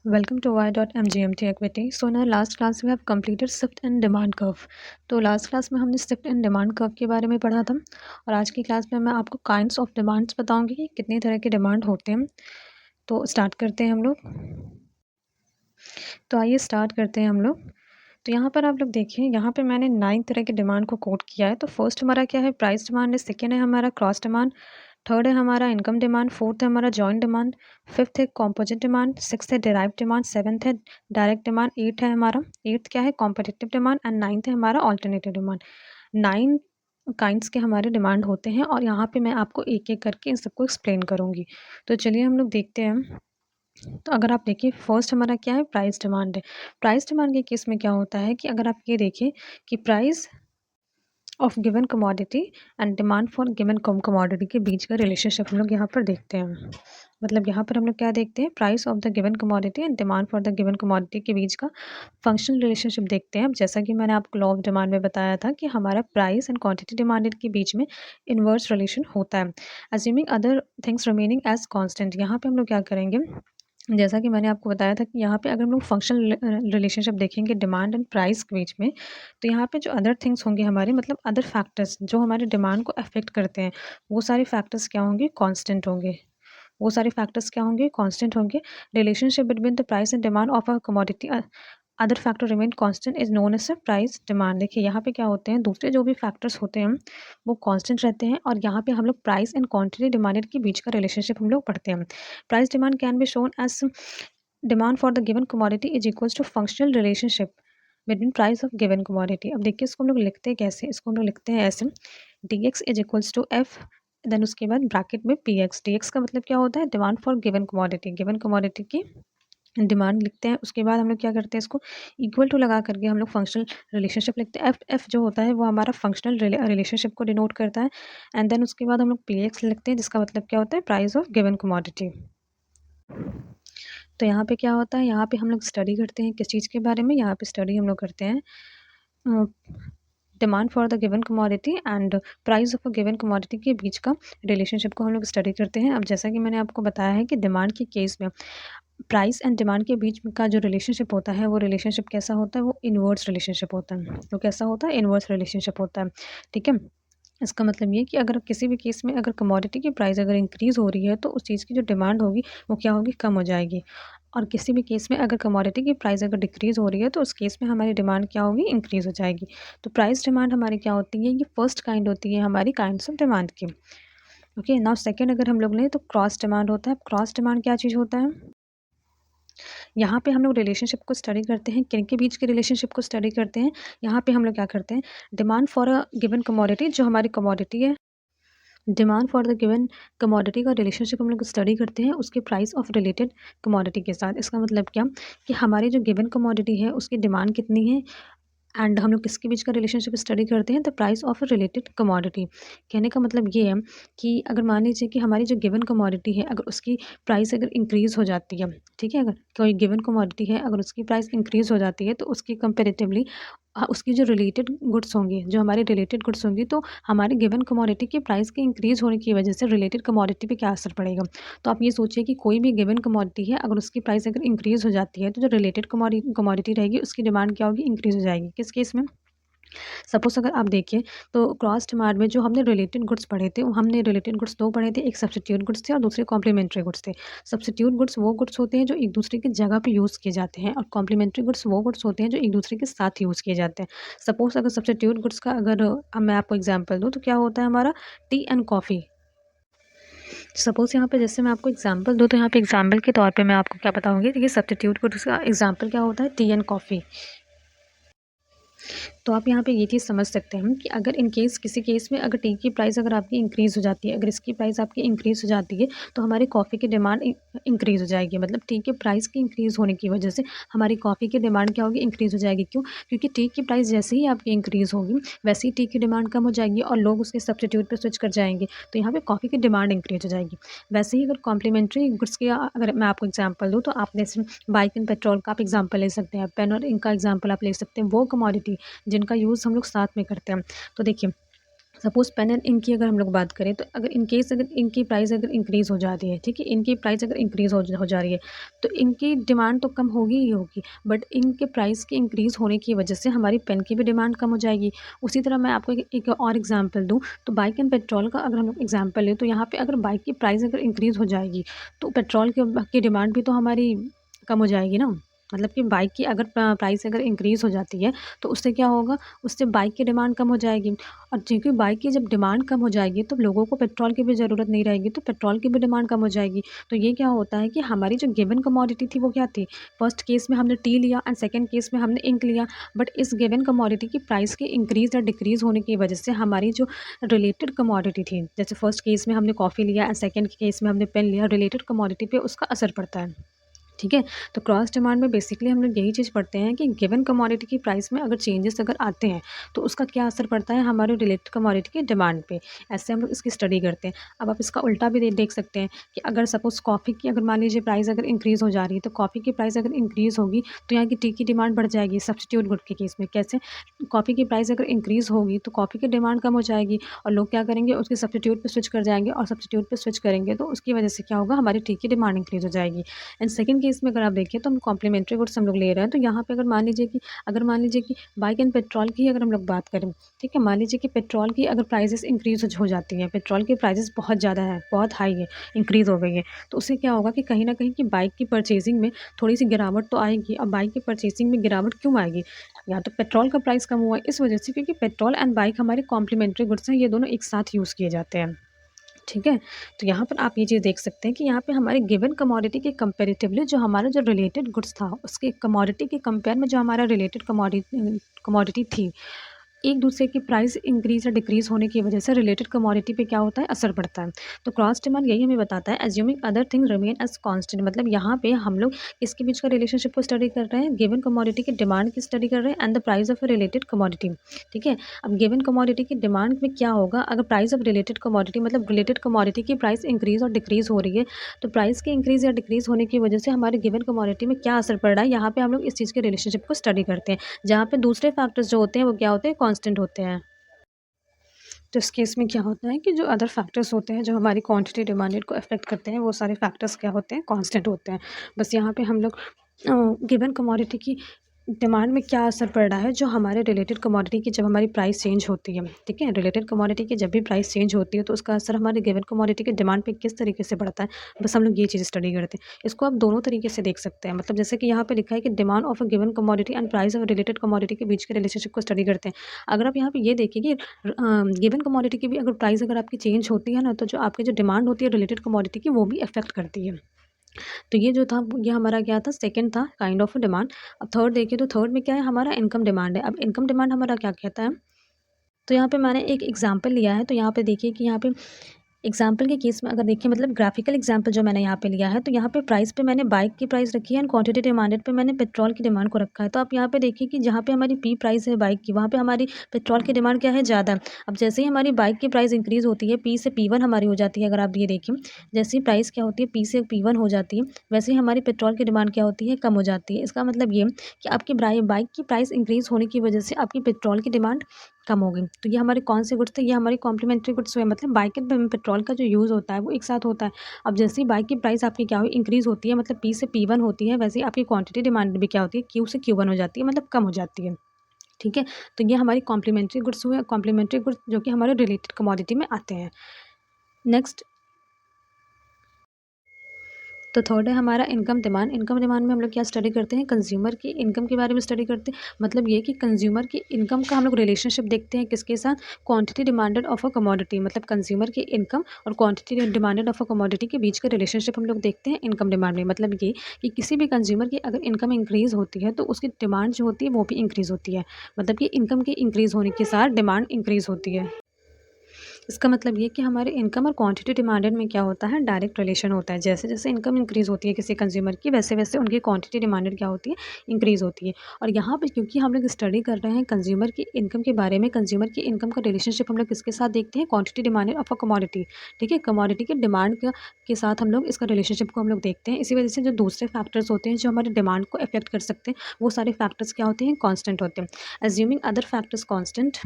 Welcome to y.mgmt equity. So in our last class we have completed shift and demand curve. तो last class में हमने shift and demand curve के बारे में पढ़ा था और आज की क्लास में मैं आपको काइंड्स ऑफ डिमांड्स बताऊंगी कि कितनी तरह के डिमांड होते हैं। तो स्टार्ट करते हैं हम लोग। तो आइए स्टार्ट करते हैं हम लोग। तो यहाँ पर आप लोग देखिए, यहाँ पे मैंने 9 तरह के डिमांड को कोट किया है। तो फर्स्ट हमारा क्या है, प्राइस डिमांड है। सेकेंड है हमारा क्रॉस डिमांड। थर्ड है हमारा इनकम डिमांड। फोर्थ है हमारा जॉइंट डिमांड। फिफ्थ है कॉम्पोजिट डिमांड। सिक्स्थ है डिराइव डिमांड। सेवन्थ है डायरेक्ट डिमांड। एट है हमारा एट्थ क्या है, कॉम्पिटिटिव डिमांड। एंड नाइन्थ है हमारा ऑल्टरनेटिव डिमांड। 9 काइंड्स के हमारे डिमांड होते हैं और यहाँ पे मैं आपको एक एक करके इन सबको एक्सप्लेन करूँगी। तो चलिए हम लोग देखते हैं। तो अगर आप देखिए, फर्स्ट हमारा क्या है, प्राइस डिमांड है। प्राइस डिमांड के केस में क्या होता है कि अगर आप ये देखिए कि price of given commodity and demand for given commodity के बीच का रिलेशनशिप हम लोग यहाँ पर देखते हैं। मतलब यहाँ पर हम लोग क्या देखते हैं, price of the given commodity and demand for the given commodity के बीच का फंक्शनल रिलेशनशिप देखते हैं। अब जैसा कि मैंने आपको लॉ ऑफ डिमांड में बताया था कि हमारा प्राइस एंड क्वांटिटी डिमांडेड के बीच में इन्वर्स रिलेशन होता है, assuming other things remaining as constant. यहाँ पे हम लोग क्या करेंगे, जैसा कि मैंने आपको बताया था कि यहाँ पे अगर हम लोग फंक्शनल रिलेशनशिप देखेंगे डिमांड एंड प्राइस के बीच में, तो यहाँ पे जो अदर थिंग्स होंगे हमारे, मतलब अदर फैक्टर्स जो हमारे डिमांड को अफेक्ट करते हैं, वो सारे फैक्टर्स क्या होंगे, कांस्टेंट होंगे। वो सारे फैक्टर्स क्या होंगे, कांस्टेंट होंगे। Relationship between the price and demand of a commodity other factor remain constant is known as a price demand. देखिए यहाँ पे क्या होते हैं, दूसरे जो भी फैक्टर्स होते हैं वो कांस्टेंट रहते हैं और यहाँ पे हम लोग प्राइस एंड क्वांटिटी डिमांडेड के बीच का रिलेशनशिप हम लोग पढ़ते हैं। Price demand can be shown as demand for the given commodity is equals to functional relationship between price of given commodity. अब देखिए इसको हम लोग लिखते हैं कैसे, इसको हम लोग लिखते हैं ऐसे, D X is equals to F, then उसके बाद ब्रैकेट में पी एक्स। डी एक्स का मतलब क्या होता है, डिमांड फॉर गिवन कमोडिटी की डिमांड लिखते हैं। उसके बाद हम लोग क्या करते हैं, इसको इक्वल टू लगा करके हम लोग फंक्शनल रिलेशनशिप लिखते हैं। एफ एफ जो होता है वो हमारा फंक्शनल रिलेशनशिप को डिनोट करता है। एंड देन उसके बाद हम लोग पी एक्स लिखते हैं, जिसका मतलब क्या होता है, प्राइस ऑफ गिवन कमोडिटी। तो यहाँ पे क्या होता है, यहाँ पे हम लोग स्टडी करते हैं किस चीज़ के बारे में, यहाँ पे स्टडी हम लोग करते हैं demand for the given commodity and price of a given commodity के बीच का रिलेशनशिप को हम लोग स्टडी करते हैं। अब जैसा कि मैंने आपको बताया है कि डिमांड के केस में प्राइस एंड डिमांड के बीच में का जो रिलेशनशिप होता है, वो रिलेशनशिप कैसा होता है, वो इन्वर्स रिलेशनशिप होता है। तो कैसा होता है, इन्वर्स रिलेशनशिप होता है। ठीक है, इसका मतलब ये कि अगर किसी भी केस में अगर कमोडिटी की प्राइस अगर इंक्रीज़ हो रही है तो उस चीज़ की जो डिमांड होगी वो क्या होगी, कम हो जाएगी। और किसी भी केस में अगर कमोडिटी की प्राइस अगर डिक्रीज़ हो रही है तो उस केस में हमारी डिमांड क्या होगी, इंक्रीज़ हो जाएगी। तो प्राइस डिमांड हमारी क्या होती है, ये फर्स्ट काइंड होती है हमारी काइंड्स ऑफ डिमांड की। ओके, नाउ सेकेंड अगर हम लोग लें तो क्रॉस डिमांड होता है। क्रॉस डिमांड क्या चीज़ होता है, यहाँ पे हम लोग रिलेशनशिप को स्टडी करते हैं, किन के बीच के रिलेशनशिप को स्टडी करते हैं। यहाँ पे हम लोग क्या करते हैं, demand for a given commodity, जो हमारी कमोडिटी है, demand for the given commodity का रिलेशनशिप हम लोग स्टडी करते हैं उसके प्राइस ऑफ रिलेटेड कमोडिटी के साथ। इसका मतलब क्या, कि हमारी जो गिवन कमोडिटी है उसकी डिमांड कितनी है एंड हम लोग किसके बीच का रिलेशनशिप स्टडी करते हैं, the price of a related commodity. कहने का मतलब ये है कि अगर मान लीजिए कि हमारी जो गिवन कमोडिटी है अगर उसकी प्राइस अगर इंक्रीज़ हो जाती है, ठीक है, अगर कोई गिवन कमोडिटी है अगर उसकी प्राइस इंक्रीज़ हो जाती है तो उसकी कंपेरेटिवली उसकी जो रिलेटेड गुड्स होंगी, जो हमारे रिलेटेड गुड्स होंगी, तो हमारे गिवन कमोडिटी की प्राइस के इंक्रीज़ होने की वजह से रिलेटेड कमोडिटी पे क्या असर पड़ेगा। तो आप ये सोचिए कि कोई भी गिवन कमोडिटी है अगर उसकी प्राइस अगर इंक्रीज़ हो जाती है तो जो रिलेटेड कमोडिटी रहेगी उसकी डिमांड क्या होगी, इंक्रीज़ हो जाएगी। किस केस में, सपोज़ अगर आप देखिए तो क्रॉस डिमांड में जो हमने रिलेटेड गुड्स पढ़े थे, वो हमने रिलेटेड गुड्स 2 पढ़े थे, एक सब्स्टिट्यूट गुड्स थे और दूसरे कॉम्प्लीमेंट्री गुड्स थे। सब्स्टिट्यूट गुड्स वो गुड्स होते हैं जो एक दूसरे की जगह पे यूज़ किए जाते हैं और कॉम्प्लीमेंट्री गुड्स वो गुड्स होते हैं जो एक दूसरे के साथ यूज़ किए जाते हैं। सपोज़ अगर सब्स्टिट्यूट गुड्स का अगर अब मैं आपको एग्जांपल दूँ तो क्या होता है हमारा, टी एंड कॉफ़ी। सपोज़ यहाँ पे जैसे मैं आपको एग्जांपल दूँ तो यहाँ पे एग्जांपल के तौर पे मैं आपको क्या बताऊँगी, देखिए सब्स्टिट्यूट गुड्स का एग्जांपल क्या होता है, टी एंड कॉफ़ी। तो आप यहाँ पे ये चीज़ समझ सकते हैं कि अगर इन केस किसी केस में अगर टी की प्राइस अगर आपकी इंक्रीज़ हो जाती है, अगर इसकी प्राइस आपकी इंक्रीज़ हो जाती है तो हमारी कॉफ़ी की डिमांड इंक्रीज़ हो जाएगी। मतलब टी के प्राइस की इंक्रीज़ होने की वजह से हमारी कॉफ़ी की डिमांड क्या होगी, इंक्रीज़ हो जाएगी। क्यों, क्योंकि टी की प्राइस जैसे ही आपकी इंक्रीज़ होगी वैसे ही टी की डिमांड कम हो जाएगी और लोग उसके सब्स्टिट्यूट पर स्विच कर जाएंगे, तो यहाँ पर कॉफ़ी की डिमांड इंक्रीज़ हो जाएगी। वैसे ही अगर कॉम्प्लीमेंट्री गुड्स की अगर मैं आपको एग्जाम्पल दूँ तो आप जैसे बाइक एंड पेट्रोल का आप एग्जाम्पल ले सकते हैं, पेन और इंक का एग्जाम्पल आप ले सकते हैं। वो कमोडिटी जिनका यूज़ हम लोग साथ में करते हैं। तो देखिए सपोज़ पेन एंड इंक की अगर हम लोग बात करें, तो अगर इन केस अगर इंक की प्राइस अगर इंक्रीज़ हो जाती है, ठीक है? इनकी प्राइस अगर इंक्रीज़ हो जा रही है, तो इनकी डिमांड तो कम होगी ही होगी, बट इनके प्राइस के इंक्रीज़ होने की वजह से हमारी पेन की भी डिमांड कम हो जाएगी। उसी तरह मैं आपको एक और एग्ज़ाम्पल दूँ, तो बाइक एंड पेट्रोल का अगर हम लोग एग्ज़ाम्पल लें, तो यहाँ पे अगर बाइक की प्राइस अगर इंक्रीज़ हो जाएगी, तो पेट्रोल की डिमांड भी तो हमारी कम हो जाएगी ना। मतलब कि बाइक की अगर प्राइस अगर इंक्रीज़ हो जाती है, तो उससे क्या होगा, उससे बाइक की डिमांड कम हो जाएगी। और क्योंकि बाइक की जब डिमांड कम हो जाएगी, तो लोगों को पेट्रोल की भी ज़रूरत नहीं रहेगी, तो पेट्रोल की भी डिमांड कम हो जाएगी। तो ये क्या होता है कि हमारी जो गिवन कमोडिटी थी वो क्या थी? फर्स्ट केस में हमने टी लिया एंड सेकंड केस में हमने इंक लिया, बट इस गिवन कमोडिटी की प्राइस के इंक्रीज़ या डिक्रीज़ होने की वजह से हमारी जो रिलेटेड कमोडिटी थी, जैसे फर्स्ट केस में हमने कॉफ़ी लिया एंड सेकंड केस में हमने पेन लिया, रिलेटेड कमोडिटी पे उसका असर पड़ता है। ठीक है? तो क्रॉस डिमांड में बेसिकली हम लोग यही चीज़ पढ़ते हैं कि गिवन कमोडिटी की प्राइस में अगर चेंजेस अगर आते हैं, तो उसका क्या असर पड़ता है हमारे रिलेटेड कमोडिटी की डिमांड पे। ऐसे हम लोग इसकी स्टडी करते हैं। अब आप इसका उल्टा भी देख सकते हैं कि अगर सपोज़ कॉफ़ी की अगर मान लीजिए प्राइस अगर इंक्रीज़ हो जा रही है, तो कॉफ़ी की प्राइस अगर इंक्रीज़ होगी, तो यहाँ की टी की डिमांड बढ़ जाएगी सब्स्टिट्यूट गुड के केस में। कैसे? कॉफ़ी की प्राइस अगर इंक्रीज़ होगी, तो कॉफ़ी की डिमांड कम हो जाएगी और लोग क्या करेंगे, उसके सब्स्टिट्यूट पे स्विच कर जाएँगे और सब्स्टिट्यूट पे स्विच करेंगे, तो उसकी वजह से क्या होगा, हमारी टी की डिमांड इंक्रीज़ हो जाएगी। एंड सेकंड केस में अगर आप देखिए, तो हम कॉम्प्लीमेंट्री गुड्स हम लोग ले रहे हैं, तो यहाँ पे अगर मान लीजिए कि बाइक एंड पेट्रोल की अगर हम लोग बात करें, ठीक है? मान लीजिए कि पेट्रोल की अगर प्राइसेस इंक्रीज़ हो जाती हैं, पेट्रोल की प्राइसेस बहुत ज़्यादा है, बहुत हाई है, इंक्रीज़ हो गई है, तो उससे क्या होगा कि कहीं न कहीं कि बाइक की परचेज़िंग में थोड़ी-सी गिरावट तो आएगी। अब बाइक की परचेज़िंग में गिरावट क्यों आएगी? या तो पेट्रोल का प्राइस कम हुआ है, इस वजह से, क्योंकि पेट्रोल एंड बाइक हमारे कॉम्प्लीमेंट्री गुड्स हैं, ये दोनों एक साथ यूज़ किए जाते हैं। ठीक है? तो यहाँ पर आप ये चीज़ देख सकते हैं कि यहाँ पे हमारे गिवन कमोडिटी के कंपैरेटिवली जो हमारा जो रिलेटेड गुड्स था, उसके कमोडिटी के कंपेयर में जो हमारा रिलेटेड कमोडिटी थी, एक दूसरे की प्राइस इंक्रीज़ या डिक्रीज़ होने की वजह से रिलेटेड कमोडिटी पे क्या होता है, असर पड़ता है। तो क्रॉस डिमांड यही हमें बताता है, assuming other thing remain as constant, मतलब यहाँ पे हम लोग इसके बीच का रिलेशनशिप को स्टडी कर रहे हैं, गिवन कमोडिटी की डिमांड की स्टडी कर रहे हैं and the price of a related commodity. ठीक है? अब गिवन कमोडिटी की डिमांड में क्या होगा, अगर प्राइस ऑफ रिलेटेड कमोडिटी मतलब रिलेटेड कमोडिटी की प्राइस इंक्रीज़ और डिक्रीज़ हो रही है, तो प्राइस के इंक्रीज़ या डिक्रीज़ होने की वजह से हमारे गिवन कमोडिटी में क्या असर पड़ रहा है, यहाँ पे हम लोग इस चीज़ के रिलेशनशिप को स्टडी करते हैं, जहाँ पे दूसरे फैक्टर्स जो होते हैं वो क्या होते हैं, कांस्टेंट होते हैं। तो इस केस में क्या होता है कि जो अदर फैक्टर्स होते हैं, जो हमारी क्वांटिटी डिमांडेड को अफ़ेक्ट करते हैं, वो सारे फैक्टर्स क्या होते हैं, कांस्टेंट होते हैं। बस यहाँ पे हम लोग गिवन कमोडिटी की डिमांड में क्या असर पड़ रहा है, जो हमारे रिलेटेड कमोडिटी की जब हमारी प्राइस चेंज होती है, ठीक है? रिलेटेड कमोडिटी की जब भी प्राइस चेंज होती है, तो उसका असर हमारे गिवन कमोडिटी की डिमांड पे किस तरीके से पड़ता है, बस हम लोग ये चीज़ स्टडी करते हैं। इसको आप दोनों तरीके से देख सकते हैं, मतलब जैसे कि यहाँ पे लिखा है कि demand of a given commodity and price of related commodity के बीच के रिलेशनशिप को स्टडी करते हैं। अगर आप यहाँ पे ये देखिए कि गिवन कमोडिटी की भी अगर प्राइस अगर आपकी चेंज होती है ना, तो जो आपकी जो डिमांड होती है रिलेटेड कमोडिटी की, वो भी अफ़ेक्ट करती है। तो ये जो था ये हमारा क्या था, सेकंड था काइंड ऑफ डिमांड। अब थर्ड देखिए, तो थर्ड में क्या है, हमारा इनकम डिमांड है। अब इनकम डिमांड हमारा क्या कहता है, तो यहाँ पे मैंने एक एग्जांपल लिया है, तो यहाँ पे देखिए कि यहाँ पे एग्जाम्पल के केस में अगर देखिए, मतलब ग्राफिकल एग्जाम्पल जो मैंने यहाँ पे लिया है, तो यहाँ पे प्राइस पे मैंने बाइक की प्राइस रखी है एंड क्वांटिटी डिमांडेड पे मैंने पेट्रोल की डिमांड को रखा है। तो आप यहाँ पे देखिए कि जहाँ पे हमारी पी प्राइस है बाइक की, वहाँ पे हमारी पेट्रोल की डिमांड क्या है, ज़्यादा। अब जैसे ही हमारी बाइक की प्राइस इंक्रीज़ होती है, पी से P1 हमारी हो जाती है, अगर आप ये देखिए, जैसे ही प्राइस क्या होती है, पी से P1 हो जाती है, वैसे ही हमारी पेट्रोल की डिमांड क्या होती है, कम हो जाती है। इसका मतलब ये कि आपकी बाइक की प्राइस इंक्रीज़ होने की वजह से आपकी पेट्रोल की डिमांड कम हो गई। तो ये हमारे कौन से गुड्स थे, ये हमारी कॉम्प्लीमेंट्री गुड्स हुए, मतलब बाइक एंड पेट्रोल का जो यूज़ होता है वो एक साथ होता है। अब जैसे ही बाइक की प्राइस आपकी क्या हुई, इंक्रीज़ होती है, मतलब पी से P1 होती है, वैसे ही आपकी क्वांटिटी डिमांड भी क्या होती है, क्यू से Q1 हो जाती है, मतलब कम हो जाती है। ठीक है? तो ये हमारी कॉम्प्लीमेंट्री गुड्स हुए, कॉम्प्लीमेंट्री गुड्स जो कि हमारे रिलेटेड कमोडिटी में आते हैं। नेक्स्ट, तो थर्ड है हमारा इनकम डिमांड। इनकम डिमांड में हम लोग क्या स्टडी करते हैं, कंज्यूमर की इनकम के बारे में स्टडी करते हैं। मतलब ये कि कंज्यूमर की इनकम का हम लोग रिलेशनशिप देखते हैं किसके साथ, quantity demanded of a commodity, मतलब कंज्यूमर की इनकम और quantity demanded of a commodity के बीच का रिलेशनशिप हम लोग देखते हैं इनकम डिमांड में। मतलब ये कि किसी भी कंज्यूमर की अगर इनकम इंक्रीज़ होती है, तो उसकी डिमांड जो होती है वो भी इंक्रीज़ होती है। मतलब कि इनकम की इंक्रीज़ होने के साथ डिमांड इंक्रीज़ होती है। इसका मतलब ये कि हमारे इनकम और क्वांटिटी डिमांडेड में क्या होता है, डायरेक्ट रिलेशन होता है। जैसे जैसे इनकम इंक्रीज़ होती है किसी कंज्यूमर की, वैसे वैसे उनकी क्वांटिटी डिमांडेड क्या होती है, इंक्रीज़ होती है। और यहाँ पे क्योंकि हम लोग स्टडी कर रहे हैं कंज्यूमर की इनकम के बारे में, कंज्यूमर की इनकम का रिलेशनशिप हम लोग किसके साथ देखते हैं, quantity demanded of a commodity. ठीक है? कमोडिटी के डिमांड के साथ हम लोग इसका रिलेशनशिप को हम लोग देखते हैं। इसी वजह से जो दूसरे फैक्टर्स होते हैं जो हमारे डिमांड को अफेक्ट कर सकते हैं, वो सारे फैक्टर्स क्या होते हैं, कॉन्स्टेंट होते हैं। Assuming other factors constant,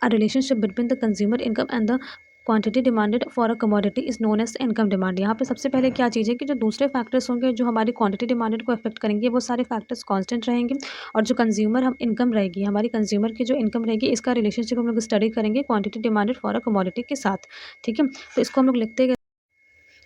A relationship between the consumer income and the quantity demanded for a commodity is known as income demand. यहाँ पे सबसे पहले क्या चीज़ है कि जो दूसरे फैक्टर्स होंगे जो हमारी क्वांटिटी डिमांडेड को अफेक्ट करेंगे वो सारे फैक्टर्स कांस्टेंट रहेंगे, और जो कंज्यूमर हम इनकम रहेगी हमारी कंज्यूमर की जो इनकम रहेगी इसका रिलेशनशिप हम लोग स्टडी करेंगे quantity demanded for a commodity के साथ। ठीक है, तो इसको हम लोग लिखते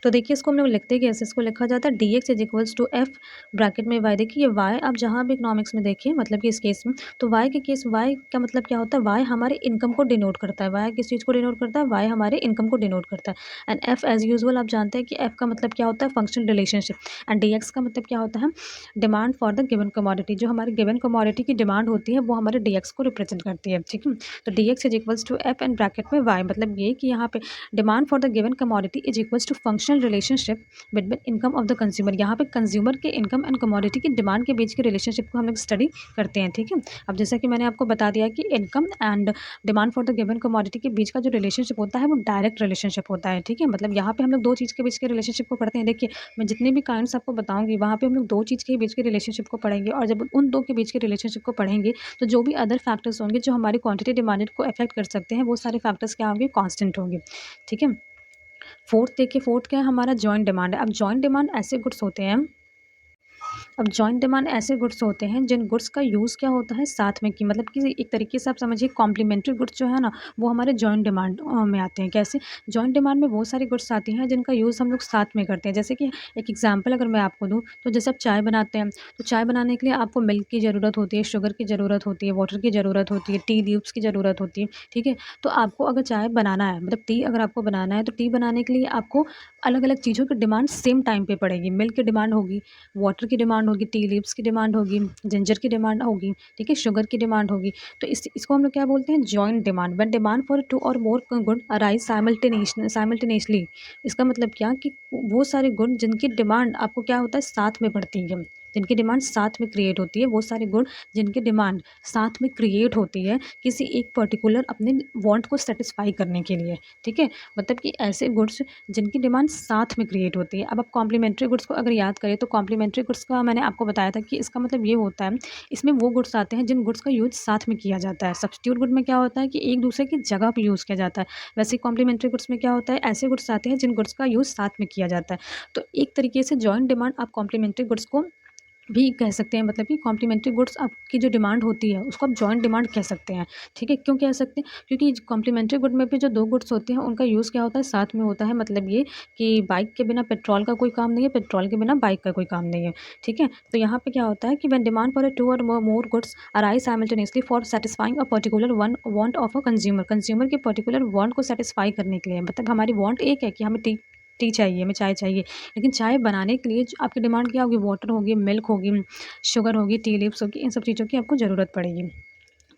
तो देखिए इसको हम लोग लिखते कैसे, इसको लिखा जाता है D X is equals to F bracket में वाई। देखिए ये वाई आप जहाँ भी इकोनॉमिक्स में देखिए मतलब कि इस केस में, तो वाई के केस वाई का मतलब क्या होता है, वाई हमारे इनकम को डिनोट करता है। वाई किस चीज़ को डिनोट करता है, वाई हमारे इनकम को डिनोट करता है। एंड एफ एज यूजुअल आप जानते हैं कि एफ का मतलब क्या होता है, functional relationship. And D x का मतलब क्या होता है, demand for the given commodity. जो हमारी गिवन कमोडिटी की डिमांड होती है वो हमारे डी एक्स को रिप्रेजेंट करती है। ठीक है, तो D X is equals to F and bracket में वाई, मतलब ये कि यहाँ पे demand for the given commodity is equals to functional relationship between income of the consumer. यहाँ पे कंज्यूमर के इनकम एंड कमोडिटी की डिमांड के बीच के रिलेशनशिप को हम लोग स्टडी करते हैं। ठीक है, अब जैसा कि मैंने आपको बता दिया कि income and demand for the given commodity के बीच का जो रिलेशनशिप होता है वो डायरेक्ट रिलेशनशिप होता है। ठीक है, मतलब यहाँ पे हम लोग दो चीज़ के बीच के रिलेशनशिप को पढ़ते हैं। देखिए मैं जितने भी काइंड्स आपको बताऊंगी वहाँ पे हम लोग दो चीज़ के बीच के रिलेशनशिप को पढ़ेंगे, और जब उन दो के बीच के रिलेशनशिप को पढ़ेंगे तो जो भी अदर फैक्टर्स होंगे जो हमारी क्वांटिटी डिमांडेड को अफेक्ट कर सकते हैं वो सारे फैक्टर्स क्या होंगे, कॉन्स्टेंट होंगे। ठीक है, फोर्थ देखिए, फोर्थ क्या है हमारा, जॉइंट डिमांड है। अब जॉइंट डिमांड ऐसे गुड्स होते हैं, अब जॉइंट डिमांड ऐसे गुड्स होते हैं जिन गुड्स का यूज़ क्या होता है, साथ में की मतलब कि एक तरीके से आप समझिए कॉम्प्लीमेंट्री गुड्स जो है ना वो हमारे जॉइंट डिमांड में आते हैं। कैसे, जॉइंट डिमांड में वो सारी गुड्स आती हैं जिनका यूज़ हम लोग साथ में करते हैं। जैसे कि एक एग्जांपल अगर मैं आपको दूँ तो जैसे आप चाय बनाते हैं, तो चाय बनाने के लिए आपको मिल्क की ज़रूरत होती है, शुगर की ज़रूरत होती है, वाटर की ज़रूरत होती है, टी लीव्स की ज़रूरत होती है। ठीक है, तो आपको अगर चाय बनाना है मतलब टी अगर आपको बनाना है तो टी बनाने के लिए आपको अलग अलग चीज़ों की डिमांड सेम टाइम पे पड़ेगी। मिल्क की डिमांड होगी, वाटर की डिमांड होगी, टी लीव्स की डिमांड होगी, जिंजर की डिमांड होगी, ठीक है, शुगर की डिमांड होगी। तो इसको हम लोग क्या बोलते हैं, joint demand. When demand for two और मोर गुड अराइज साइमल्टेनियसली। इसका मतलब क्या कि वो सारे गुण जिनकी डिमांड आपको क्या होता है, साथ में पड़ती है, जिनकी डिमांड साथ में क्रिएट होती है, वो सारे गुण जिनकी डिमांड साथ में क्रिएट होती है किसी एक पर्टिकुलर अपने वांट को सेटिस्फाई करने के लिए। ठीक है, मतलब कि ऐसे गुड्स जिनकी डिमांड साथ में क्रिएट होती है। अब आप कॉम्प्लीमेंट्री गुड्स को अगर याद करें तो कॉम्प्लीमेंट्री गुड्स का मैंने आपको बताया था कि इसका मतलब ये होता है, इसमें वो गुड्स आते हैं जिन गुड्स का यूज़ साथ में किया जाता है। सब्स्टिट्यूट गुड में क्या होता है कि एक दूसरे की जगह पे यूज़ किया जाता है, वैसे ही कॉम्प्लीमेंट्री गुड्स में क्या होता है, ऐसे गुड्स आते हैं जिन गुड्स का यूज़ साथ में किया जाता है। तो एक तरीके से जॉइंट डिमांड आप कॉम्प्लीमेंट्री गुड्स को भी कह सकते हैं, मतलब कि कॉम्प्लीमेंट्री गुड्स आपकी जो डिमांड होती है उसको आप जॉइंट डिमांड कह सकते हैं। ठीक है, क्यों कह सकते हैं, क्योंकि कॉम्प्लीमेंट्री गुड में भी जो दो गुड्स होते हैं उनका यूज़ क्या होता है, साथ में होता है। मतलब ये कि बाइक के बिना पेट्रोल का कोई काम नहीं है, पेट्रोल के बिना बाइक का कोई काम नहीं है। ठीक है, तो यहाँ पे क्या होता है कि when demand for a two और more goods arise simultaneously for satisfying a particular one want of a consumer. Consumer के पर्टिकुलर वांट को सेटिस्फाई करने के लिए, मतलब हमारी वांट एक है कि हमें टी टी चाहिए, हमें चाय चाहिए, लेकिन चाय बनाने के लिए जो आपकी डिमांड क्या होगी, वाटर होगी, मिल्क होगी, शुगर होगी, टी लीव्स होगी, इन सब चीज़ों की आपको ज़रूरत पड़ेगी।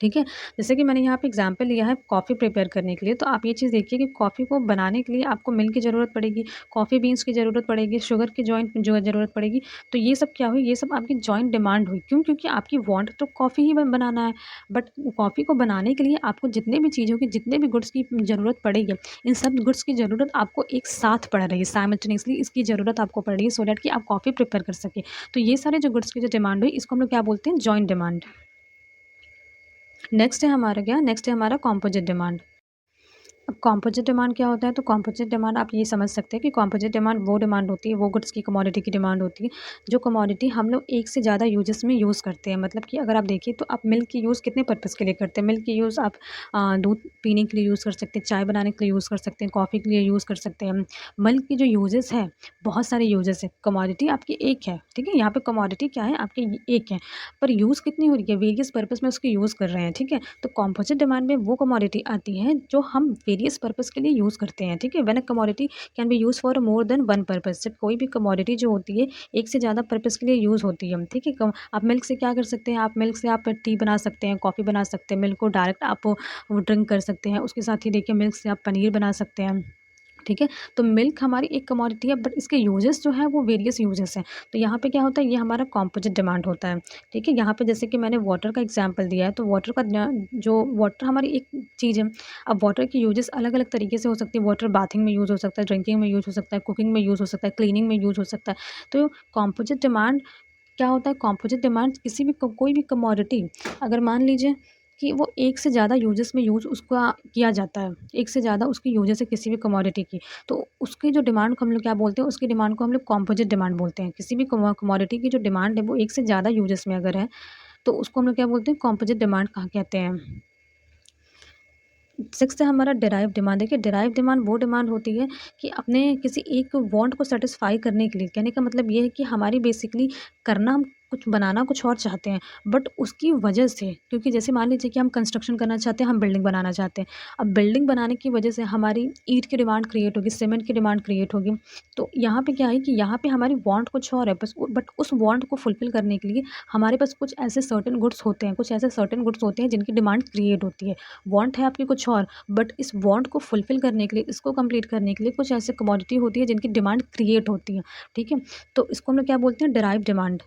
ठीक है, जैसे कि मैंने यहाँ पे एग्जांपल लिया है कॉफ़ी प्रिपेयर करने के लिए, तो आप ये चीज़ देखिए कि कॉफ़ी को बनाने के लिए आपको मिल्क की ज़रूरत पड़ेगी, कॉफ़ी बीन्स की ज़रूरत पड़ेगी, शुगर की जॉइंट जो ज़रूरत पड़ेगी। तो ये सब क्या हुई, ये सब आपकी जॉइंट डिमांड हुई। क्यों, क्योंकि आपकी वांट तो कॉफ़ी ही बनाना है, बट कॉफ़ी को बनाने के लिए आपको जितने भी चीज़ों की, जितने भी गुड्स की ज़रूरत पड़ेगी, इन सब गुड्स की ज़रूरत आपको एक साथ पड़ रही है, साइमल्टेनियसली इसकी ज़रूरत आपको पड़ रही है सो दैट कि आप कॉफ़ी प्रिपेयर कर सकें। तो ये सारे जो गुड्स की जो डिमांड हुई इसको हम लोग क्या बोलते हैं, जॉइंट डिमांड। नेक्स्ट है हमारा क्या, नेक्स्ट है हमारा कॉम्पोजिट डिमांड। अब कॉम्पोजिट डिमांड क्या होता है, तो कॉम्पोजिट डिमांड आप ये समझ सकते हैं कि कॉम्पोजिट डिमांड वो डिमांड होती है, वो गुड्स की कमोडिटी की डिमांड होती है जो कमोडिटी हम लोग एक से ज़्यादा यूजेस में यूज़ करते हैं। मतलब कि अगर आप देखिए तो आप मिल्क की यूज़ कितने पर्पज़ के लिए करते हैं, मिल्क की यूज़ आप दूध पीने के लिए यूज़ कर सकते हैं, चाय बनाने के लिए यूज़ कर सकते हैं, कॉफ़ी के लिए यूज़ कर सकते हैं। मिल्क की जो यूजेस है, बहुत सारे यूजेस है, कमोडिटी आपकी एक है। ठीक है, यहाँ पे कमोडिटी क्या है, आपकी एक है, पर यूज़ कितनी हो रही है, वेरियस पर्पज़ में उसको यूज़ कर रहे हैं। ठीक है, तो कॉम्पोजिट डिमांड में वो कमोडिटी आती है जो हम वेरियस पर्पज़ के लिए यूज़ करते हैं। ठीक है, when a commodity can be use for more than one purpose. जब कोई भी कमोडिटी जो होती है एक से ज़्यादा पर्पज़ के लिए यूज़ होती है। ठीक है, आप मिल्क से क्या कर सकते हैं, आप मिल्क से आप टी बना सकते हैं, कॉफ़ी बना सकते हैं, मिल्क को डायरेक्ट आप वो ड्रिंक कर सकते हैं। उसके साथ ही देखिए मिल्क से आप पनीर बना सकते हैं। ठीक है, तो मिल्क हमारी एक कमोडिटी है बट इसके यूजेस जो हैं वो वेरियस यूजेस हैं। तो यहाँ पे क्या होता है, ये हमारा कॉम्पोजिट डिमांड होता है। ठीक है, यहाँ पे जैसे कि मैंने वाटर का एग्जांपल दिया है, तो वाटर का जो वाटर हमारी एक चीज़ है। अब वाटर की यूजेस अलग अलग तरीके से हो सकती है। वाटर बाथिंग में यूज़ हो सकता है, ड्रिंकिंग में यूज़ हो सकता है, कुकिंग में यूज़ हो सकता है, क्लीनिंग में यूज़ हो सकता है। तो कॉम्पोजिट डिमांड क्या होता है, कॉम्पोजिट डिमांड किसी भी कोई भी कमोडिटी, अगर मान लीजिए कि वो एक से ज़्यादा यूजेस में यूज़ उसका किया जाता है, एक से ज़्यादा उसकी यूजेस है किसी भी कमोडिटी की। तो उसकी जो डिमांड को हम लोग क्या बोलते हैं, उसकी डिमांड को हम लोग कॉम्पोजिट डिमांड बोलते हैं। किसी भी कमोडिटी की जो डिमांड है वो एक से ज़्यादा यूजेस में अगर है, तो उसको हम लोग क्या बोलते हैं, कॉम्पोजिट डिमांड कहा कहते हैं। 6th है हमारा डिराइव डिमांड। देखिए डिराइव डिमांड वो डिमांड होती है कि अपने किसी एक वांट को सैटिस्फाई करने के लिए, कहने का मतलब ये है कि हमारी बेसिकली करना हम कुछ बनाना कुछ और चाहते हैं, बट उसकी वजह से, क्योंकि जैसे मान लीजिए कि हम कंस्ट्रक्शन करना चाहते हैं, हम बिल्डिंग बनाना चाहते हैं। अब बिल्डिंग बनाने की वजह से हमारी ईंट की डिमांड क्रिएट होगी, सीमेंट की डिमांड क्रिएट होगी। तो यहाँ पे क्या है कि यहाँ पे हमारी वांट कुछ और है, बस बट उस वांट को फुलफिल करने के लिए हमारे पास कुछ ऐसे सर्टेन गुड्स होते हैं, कुछ ऐसे सर्टेन गुड्स होते हैं जिनकी डिमांड क्रिएट होती है। वांट है आपकी कुछ और, बट इस वांट को फुलफिल करने के लिए, इसको कंप्लीट करने के लिए कुछ ऐसे कमोडिटी होती है जिनकी डिमांड क्रिएट होती है। ठीक है, तो इसको हम लोग क्या बोलते हैं, derive demand.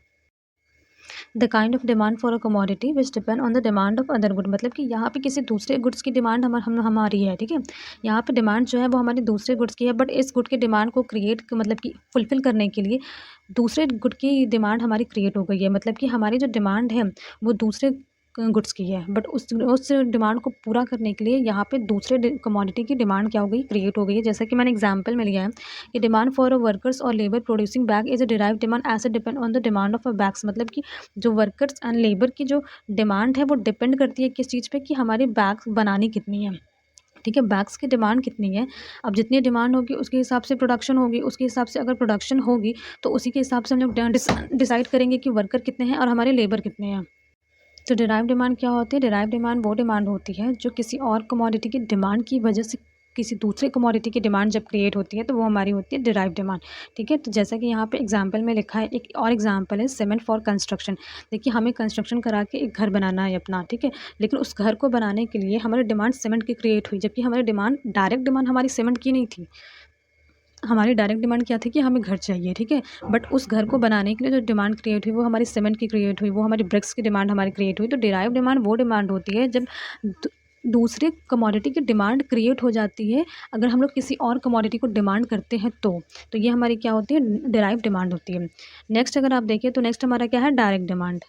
The kind of demand for a commodity which depend on the demand of other good. मतलब कि यहाँ पे किसी दूसरे गुड्स की डिमांड हमारी है। ठीक है, यहाँ पे डिमांड जो है वो हमारे दूसरे गुड्स की है, बट इस गुड की डिमांड को क्रिएट मतलब कि फुलफिल करने के लिए दूसरे गुड की डिमांड हमारी क्रिएट हो गई है। मतलब कि हमारी जो डिमांड है वो दूसरे गुड्स की है, बट उस डिमांड को पूरा करने के लिए यहाँ पे दूसरे कमोडिटी की डिमांड क्या हो गई, क्रिएट हो गई है। जैसा कि मैंने एग्जांपल में लिया है कि डिमांड फॉर अ वर्कर्स और labour producing bag is a derive demand as depend on the demand of a bags. मतलब कि जो वर्कर्स एंड लेबर की जो डिमांड है वो डिपेंड करती है किस चीज़ पे, कि हमारी बैग्स बनानी कितनी है। ठीक है, बैग्स की डिमांड कितनी है। अब जितनी डिमांड होगी उसके हिसाब से प्रोडक्शन होगी, उसके हिसाब से अगर प्रोडक्शन होगी तो उसी के हिसाब से हम लोग डिसाइड करेंगे कि वर्कर कितने हैं और हमारे लेबर कितने हैं। तो डिराइव डिमांड क्या होती है, डिराइव डिमांड वो डिमांड होती है जो किसी और कमोडिटी की डिमांड की वजह से किसी दूसरे कमोडिटी की डिमांड जब क्रिएट होती है तो वो हमारी होती है डिराइव डिमांड। ठीक है, तो जैसा कि यहाँ पे एग्जांपल में लिखा है, एक और एग्जांपल है सीमेंट फॉर कंस्ट्रक्शन। देखिए हमें कंस्ट्रक्शन करा के एक घर बनाना है अपना, ठीक है, लेकिन उस घर को बनाने के लिए हमारी डिमांड सीमेंट की क्रिएट हुई, जबकि हमारी डिमांड डायरेक्ट डिमांड हमारी सीमेंट की नहीं थी। हमारी डायरेक्ट डिमांड क्या थी कि हमें घर चाहिए, ठीक है, बट उस घर को बनाने के लिए जो डिमांड क्रिएट हुई वो हमारी सीमेंट की क्रिएट हुई, वो हमारी ब्रिक्स की डिमांड हमारी क्रिएट हुई। तो डिराइव डिमांड वो डिमांड होती है जब दूसरे कमोडिटी की डिमांड क्रिएट हो जाती है, अगर हम लोग किसी और कमोडिटी को डिमांड करते हैं तो ये हमारी क्या होती है, डिराइव डिमांड होती है। नेक्स्ट अगर आप देखिए तो नेक्स्ट हमारा क्या है, डायरेक्ट डिमांड।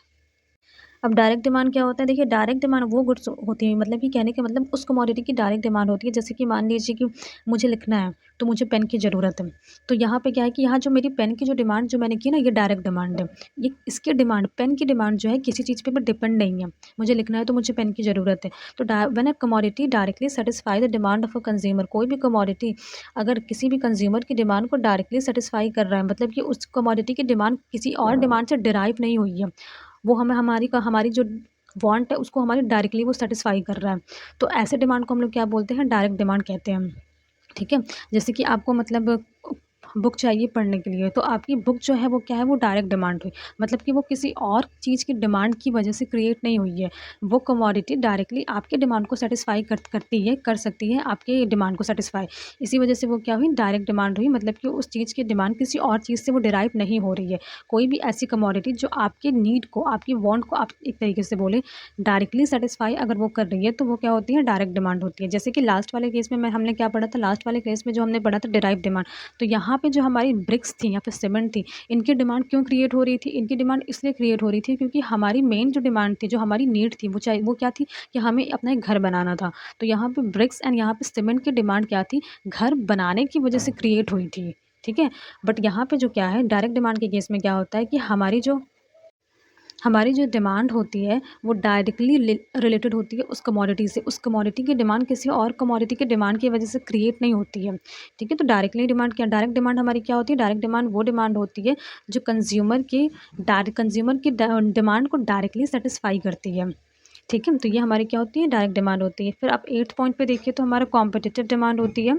अब डायरेक्ट डिमांड क्या होता है, देखिए डायरेक्ट डिमांड वो गुड्स होती है, मतलब कि कहने का मतलब उस कमोडिटी की डायरेक्ट डिमांड होती है। जैसे कि मान लीजिए कि मुझे लिखना है तो मुझे पेन की ज़रूरत है, तो यहाँ पे क्या है कि यहाँ जो मेरी पेन की जो डिमांड जो मैंने की ना, ये डायरेक्ट डिमांड है। ये इसकी डिमांड, पेन की डिमांड जो है किसी चीज़ पे भी डिपेंड नहीं है। मुझे लिखना है तो मुझे पेन की ज़रूरत है। तो when a commodity directly satisfy the demand of a consumer, कोई भी कमोडिटी अगर किसी भी कंज्यूमर की डिमांड को डायरेक्टली सेटिस्फाई कर रहा है, मतलब कि उस कमोडिटी की डिमांड किसी और डिमांड से डिराइव नहीं हुई है, वो हमारी जो वांट है उसको हमारी डायरेक्टली वो सेटिस्फाई कर रहा है। तो ऐसे डिमांड को हम लोग क्या बोलते हैं, डायरेक्ट डिमांड कहते हैं। ठीक है, जैसे कि आपको मतलब बुक चाहिए पढ़ने के लिए, तो आपकी बुक जो है वो क्या है, वो डायरेक्ट डिमांड हुई, मतलब कि वो किसी और चीज़ की डिमांड की वजह से क्रिएट नहीं हुई है। वो कमोडिटी डायरेक्टली आपके डिमांड को सेटिस्फाई करती है, कर सकती है आपके डिमांड को सेटिस्फाई। इसी वजह से वो क्या हुई, डायरेक्ट डिमांड हुई, मतलब कि उस चीज़ की डिमांड किसी और चीज़ से वो डिराइव नहीं हो रही है। कोई भी ऐसी कमोडिटी जो आपके नीड को, आपकी वांट को, आप एक तरीके से बोले डायरेक्टली सेटिस्फाई अगर वो कर रही है तो वो क्या होती है, डायरेक्ट डिमांड होती है। जैसे कि लास्ट वाले केस में हमने क्या पढ़ा था, लास्ट वाले केस में जो हमने पढ़ा था डिराइव डिमांड। तो यहाँ पे जो हमारी ब्रिक्स थी या फिर सीमेंट थी, इनकी डिमांड क्यों क्रिएट हो रही थी, इनकी डिमांड इसलिए क्रिएट हो रही थी क्योंकि हमारी मेन जो डिमांड थी, जो हमारी नीड थी, वो क्या थी कि हमें अपना एक घर बनाना था। तो यहाँ पे ब्रिक्स एंड यहाँ पे सीमेंट की डिमांड क्या थी, घर बनाने की वजह से क्रिएट हुई थी। ठीक है, बट यहाँ पे जो क्या है, डायरेक्ट डिमांड के केस में क्या होता है कि हमारी जो डिमांड होती है वो डायरेक्टली रिलेटेड होती है उस कमोडिटी से। उस कमोडिटी की डिमांड किसी और कमोडिटी की डिमांड की वजह से क्रिएट नहीं होती है। ठीक है, तो डायरेक्टली डिमांड क्या, डायरेक्ट डिमांड हमारी क्या होती है, डायरेक्ट डिमांड वो डिमांड होती है जो कंज्यूमर की डिमांड को डायरेक्टली सेटिस्फाई करती है। ठीक है, तो ये हमारी क्या होती है, डायरेक्ट डिमांड होती है। फिर आप 8th पॉइंट पे देखिए तो हमारा कॉम्पिटिटिव डिमांड होती है।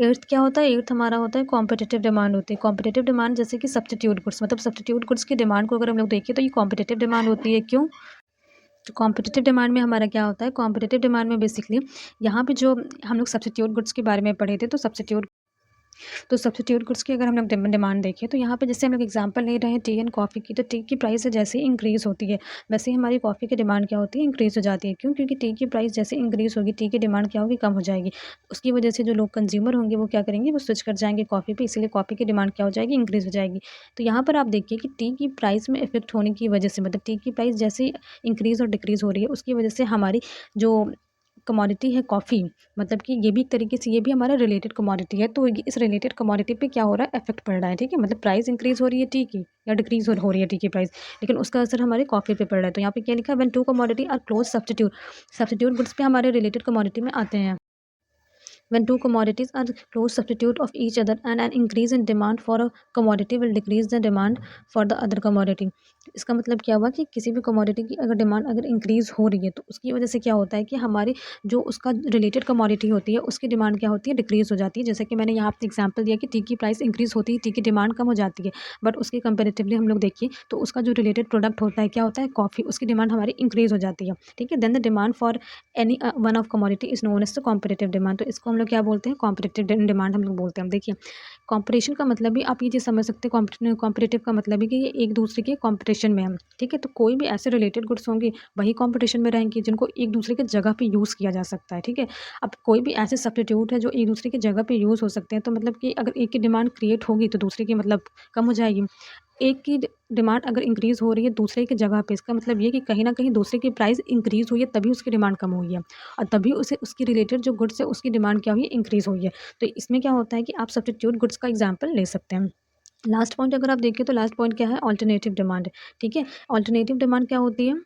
8th क्या होता है, 8th हमारा होता है कॉम्पिटिटिव डिमांड होती है। कॉम्पिटिटिव डिमांड जैसे कि सब्स्टिट्यूट गुड्स, मतलब सब्स्टिट्यूट गुड्स की डिमांड को अगर हम लोग देखें तो ये कॉम्पिटिटिव डिमांड होती है। क्यों, तो कॉम्पिटिटिव डिमांड में हमारा क्या होता है, कॉम्पिटिटिव डिमांड में बेसिकली यहाँ पे जो हम लोग सब्स्टिट्यूट गुड्स के बारे में पढ़े थे, तो तो सब्स्टिट्यूट गुड्स की अगर हम लोग डिमांड देखें तो यहाँ पे जैसे हम लोग एग्जांपल ले रहे हैं टी एंड कॉफ़ी की, तो टी की प्राइस जैसे ही इंक्रीज़ होती है वैसे ही हमारी कॉफ़ी की डिमांड क्या होती है, इंक्रीज़ हो जाती है। क्यों? क्योंकि टी की प्राइस जैसे इंक्रीज़ होगी, टी की डिमांड क्या होगी, कम हो जाएगी। उसकी वजह से जो लोग कंज्यूमर होंगे वो क्या करेंगे, वो स्विच कर जाएंगे कॉफ़ी पे, इसीलिए कॉफ़ी की डिमांड क्या हो जाएगी, इंक्रीज़ हो जाएगी। तो यहाँ पर आप देखिए कि टी की प्राइस में इफेक्ट होने की वजह से, मतलब टी की प्राइस जैसे ही इंक्रीज़ और डिक्रीज़ हो रही है उसकी वजह से हमारी जो कमोडिटी है कॉफ़ी, मतलब कि ये भी एक तरीके से ये भी हमारा रिलेटेड कमोडिटी है, तो ये इस रिलेटेड कमोडिटी पे क्या हो रहा है, इफेक्ट पड़ रहा है, ठीक है। मतलब प्राइस इंक्रीज़ हो रही है टी की या डिक्रीज़ हो रही है टी की प्राइस, लेकिन उसका असर हमारे कॉफ़ी पे पड़ रहा है। तो यहाँ पे क्या लिखा है, when two commodity are close substitute, substitute goods पे हमारे रिलेटेड कमोडिटी में आते हैं। When two commodities are close substitute of each other and an increase in demand for a commodity will decrease the demand for the other commodity। इसका मतलब क्या हुआ कि किसी भी कमोडिटी की अगर डिमांड अगर इंक्रीज़ हो रही है तो उसकी वजह से क्या होता है कि हमारी जो उसका रिलेटेड कमोडिटी होती है उसकी डिमांड क्या होती है, डिक्रीज़ हो जाती है। जैसे कि मैंने यहाँ पे एग्जांपल दिया कि टी की प्राइस इंक्रीज़ होती है, टी की डिमांड कम हो जाती है, बट उसके कंपेरेटिवली हम लोग देखिए तो उसका जो रिलेटेड प्रोडक्ट होता है क्या होता है, कॉफ़ी, उसकी डिमांड हमारी इंक्रीज़ हो जाती है, ठीक है। Then the demand for any one of commodity is known as the competitive demand. तो इसको हम लोग क्या बोलते हैं, कॉम्पिटिटिव डिमांड हम लोग बोलते हैं। देखिए कॉम्पिटिशन का मतलब भी आप ये चीज़ समझ सकते हैं, कॉम्पिटिटिव का मतलब है कि ये एक दूसरे के कॉम्पिटिशन में हम, ठीक है। तो कोई भी ऐसे रिलेटेड गुड्स होंगे वही कॉम्पिटिशन में रहेंगे जिनको एक दूसरे के जगह पे यूज़ किया जा सकता है, ठीक है। अब कोई भी ऐसे सब्स्टिट्यूट है जो एक दूसरे की जगह पे यूज़ हो सकते हैं, तो मतलब कि अगर एक की डिमांड क्रिएट होगी तो दूसरे की मतलब कम हो जाएगी। एक की डिमांड अगर इंक्रीज़ हो रही है दूसरे की जगह पे, इसका मतलब ये कि कहीं न कहीं दूसरे की प्राइस इंक्रीज़ हुई है तभी उसकी डिमांड कम हुई है और तभी उसे उसकी रिलेटेड जो गुड्स है उसकी डिमांड क्या हुई है, इंक्रीज़ हुई है। तो इसमें क्या होता है कि आप सब्स्टिट्यूट गुड्स का एग्जांपल ले सकते हैं। लास्ट पॉइंट अगर आप देखें तो लास्ट पॉइंट क्या है, अल्टरनेटिव डिमांड, ठीक है। अल्टरनेटिव डिमांड क्या होती है,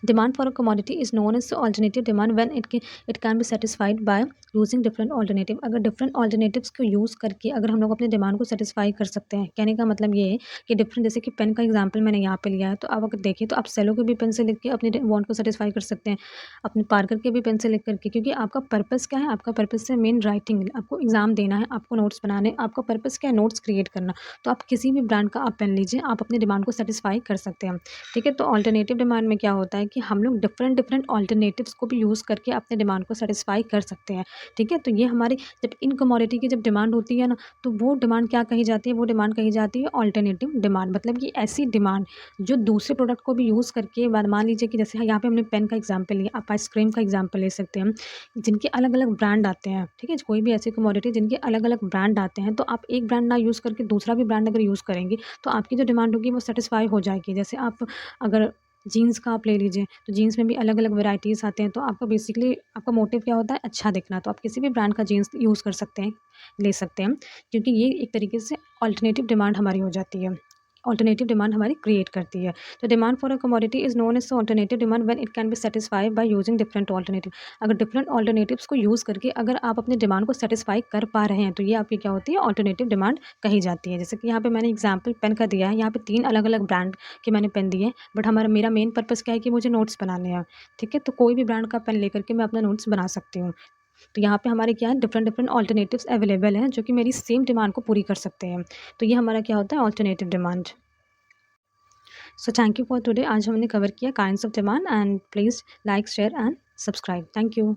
demand for a commodity is known as alternative demand when it can be satisfied by using different alternative। अगर different alternatives को यूज़ करके अगर हम लोग अपने डिमांड को सेटिस्फाई कर सकते हैं, कहने का मतलब ये है कि डिफरेंट, जैसे कि पेन का एग्जांपल मैंने यहाँ पे लिया है, तो आप अगर देखें तो आप सेलो के भी पेन से लिख के अपने वांट को सेटिस्फाई कर सकते हैं, अपने पार्कर के भी पेन से लिख करके, क्योंकि आपका पर्पस क्या है, आपका पर्पस है मेन राइटिंग, आपको एग्जाम देना है, आपको नोट्स बनाने, आपका पर्पस क्या है, नोट्स क्रिएट करना। तो आप किसी भी ब्रांड का आप पेन लीजिए, आप अपने डिमांड को सेटिस्फाई कर सकते हैं, ठीक है। तो अल्टरनेटिव डिमांड में क्या होता है कि हम लोग डिफरेंट डिफरेंट अल्टरनेटिव्स को भी यूज़ करके अपने डिमांड को सेटिस्फाई कर सकते हैं, ठीक है। तो ये हमारी जब इन कमोडिटी की जब डिमांड होती है ना, तो वो डिमांड क्या कही जाती है, वो डिमांड कही जाती है अल्टरनेटिव डिमांड। मतलब कि ऐसी डिमांड जो दूसरे प्रोडक्ट को भी यूज़ करके, मान लीजिए कि जैसे यहाँ पे हमने पेन का एग्जाम्पल लिया, आप आइसक्रीम का एग्जाम्पल ले सकते हैं, जिनके अलग अलग ब्रांड आते हैं, ठीक है। कोई भी ऐसी कमोडिटी जिनके अलग अलग ब्रांड आते हैं, तो आप एक ब्रांड ना यूज़ करके दूसरा भी ब्रांड अगर यूज़ करेंगे तो आपकी जो डिमांड होगी वो सेटिस्फाई हो जाएगी। जैसे आप अगर जीन्स का आप ले लीजिए, तो जीन्स में भी अलग-अलग वैराइटीज़ आते हैं, तो आपका बेसिकली आपका मोटिव क्या होता है, अच्छा दिखना, तो आप किसी भी ब्रांड का जीन्स यूज़ कर सकते हैं, ले सकते हैं, क्योंकि ये एक तरीके से अल्टरनेटिव डिमांड हमारी हो जाती है। अल्टरनेटिव डिमांड हमारी क्रिएट करती है। तो demand for a commodity is known as alternative demand when it can be satisfied by using different alternative. अगर डिफरेंट अल्टरनेटिव्स को यूज़ करके अगर आप अपने डिमांड को सैटिस्फाई कर पा रहे हैं, तो ये आपकी क्या होती है, अल्टरनेटिव डिमांड कही जाती है। जैसे कि यहाँ पे मैंने एग्जाम्पल पेन का दिया है, यहाँ पे 3 अलग-अलग ब्रांड के मैंने पेन दिए हैं, बट मेरा मेन पर्पज़ क्या है कि मुझे नोट्स बनाने हैं, ठीक है। तो कोई भी ब्रांड का पेन लेकर के मैं अपना नोट्स बना सकती हूँ। तो यहाँ पे हमारे क्या है, डिफरेंट डिफरेंट अल्टरनेटिव्स अवेलेबल हैं जो कि मेरी सेम डिमांड को पूरी कर सकते हैं। तो ये हमारा क्या होता है, alternative demand. So thank you for today. आज हमने कवर किया kinds of demand, and please like, share and subscribe. Thank you.